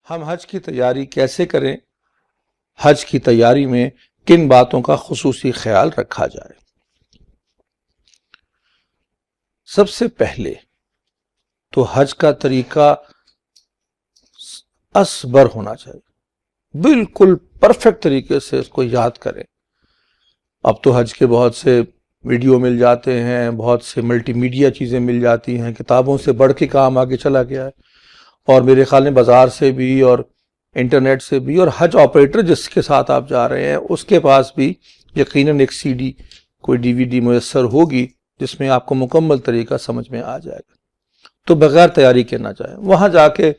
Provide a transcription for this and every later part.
ہم حج کی تیاری کیسے کریں؟ حج کی تیاری میں کن باتوں کا خصوصی خیال رکھا جائے؟ سب سے پہلے تو حج کا طریقہ اصبر ہونا چاہیے، بالکل پرفیکٹ طریقے سے اس کو یاد کریں۔ اب تو حج کے بہت سے ویڈیو مل جاتے ہیں، بہت سے ملٹی میڈیا چیزیں مل جاتی ہیں، کتابوں سے بڑھ کے کام آگے چلا گیا ہے، اور میرے خیال میں بازار سے بھی اور انٹرنیٹ سے بھی، اور حج آپریٹر جس کے ساتھ آپ جا رہے ہیں اس کے پاس بھی یقیناً ایک سی ڈی، کوئی ڈی وی ڈی میسر ہوگی جس میں آپ کو مکمل طریقہ سمجھ میں آ جائے گا۔ تو بغیر تیاری کے نہ جائیں، وہاں جا کے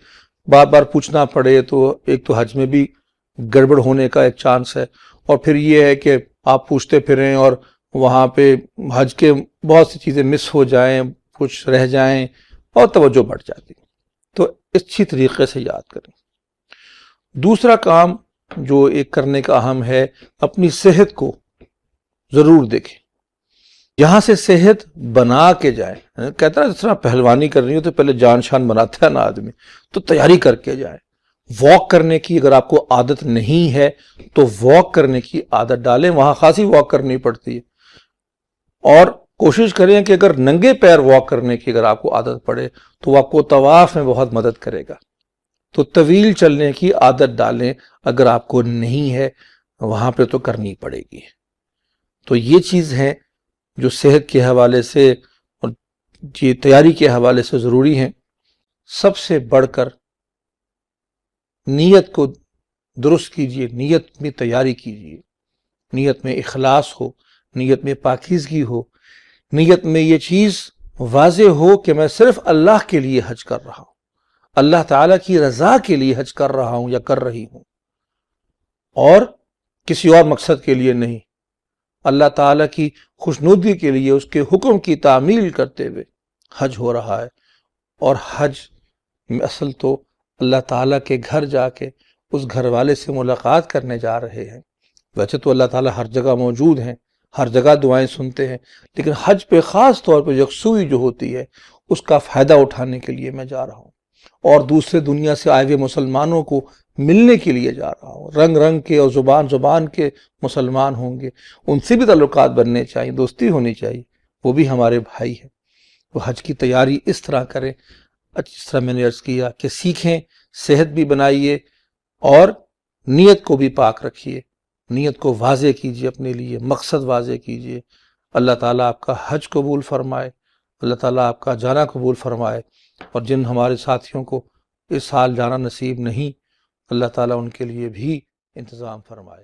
بار بار پوچھنا پڑے تو ایک تو حج میں بھی گڑبڑ ہونے کا ایک چانس ہے، اور پھر یہ ہے کہ آپ پوچھتے پھریں اور وہاں پہ حج کے بہت سی چیزیں مس ہو جائیں، کچھ رہ جائیں اور توجہ بڑھ جاتی۔ تو اچھی طریقے سے یاد کریں۔ دوسرا کام جو ایک کرنے کا اہم ہے، اپنی صحت کو ضرور دیکھیں۔ یہاں سے صحت بنا کے جائیں۔ کہتا ہے جس طرح پہلوانی کرنی ہو تو پہلے جان شان بناتا ہے نا آدمی، تو تیاری کر کے جائیں۔ واک کرنے کی اگر آپ کو عادت نہیں ہے تو واک کرنے کی عادت ڈالیں، وہاں خاصی واک کرنی پڑتی ہے، اور کوشش کریں کہ اگر ننگے پیر واک کرنے کی اگر آپ کو عادت پڑے تو وہ آپ کو طواف میں بہت مدد کرے گا۔ تو طویل چلنے کی عادت ڈالیں، اگر آپ کو نہیں ہے وہاں پہ تو کرنی پڑے گی۔ تو یہ چیز ہے جو صحت کے حوالے سے اور یہ تیاری کے حوالے سے ضروری ہیں۔ سب سے بڑھ کر نیت کو درست کیجئے، نیت میں تیاری کیجئے، نیت میں اخلاص ہو، نیت میں پاکیزگی ہو، نیت میں یہ چیز واضح ہو کہ میں صرف اللہ کے لیے حج کر رہا ہوں، اللہ تعالیٰ کی رضا کے لیے حج کر رہا ہوں یا کر رہی ہوں، اور کسی اور مقصد کے لیے نہیں۔ اللہ تعالیٰ کی خوشنودی کے لیے، اس کے حکم کی تعمیل کرتے ہوئے حج ہو رہا ہے۔ اور حج میں اصل تو اللہ تعالیٰ کے گھر جا کے اس گھر والے سے ملاقات کرنے جا رہے ہیں۔ ویسے تو اللہ تعالیٰ ہر جگہ موجود ہیں، ہر جگہ دعائیں سنتے ہیں، لیکن حج پہ خاص طور پہ یکسوئی جو ہوتی ہے اس کا فائدہ اٹھانے کے لیے میں جا رہا ہوں، اور دوسرے دنیا سے آئے ہوئے مسلمانوں کو ملنے کے لیے جا رہا ہوں۔ رنگ رنگ کے اور زبان زبان کے مسلمان ہوں گے، ان سے بھی تعلقات بننے چاہیے، دوستی ہونی چاہیے، وہ بھی ہمارے بھائی ہیں۔ وہ حج کی تیاری اس طرح کریں، جس طرح میں نے عرض کیا کہ سیکھیں، صحت بھی بنائیے اور نیت کو بھی پاک رکھیے، نیت کو واضح کیجیے، اپنے لیے مقصد واضح کیجیے۔ اللہ تعالیٰ آپ کا حج قبول فرمائے، اللہ تعالیٰ آپ کا جانا قبول فرمائے، اور جن ہمارے ساتھیوں کو اس سال جانا نصیب نہیں، اللہ تعالیٰ ان کے لیے بھی انتظام فرمائے۔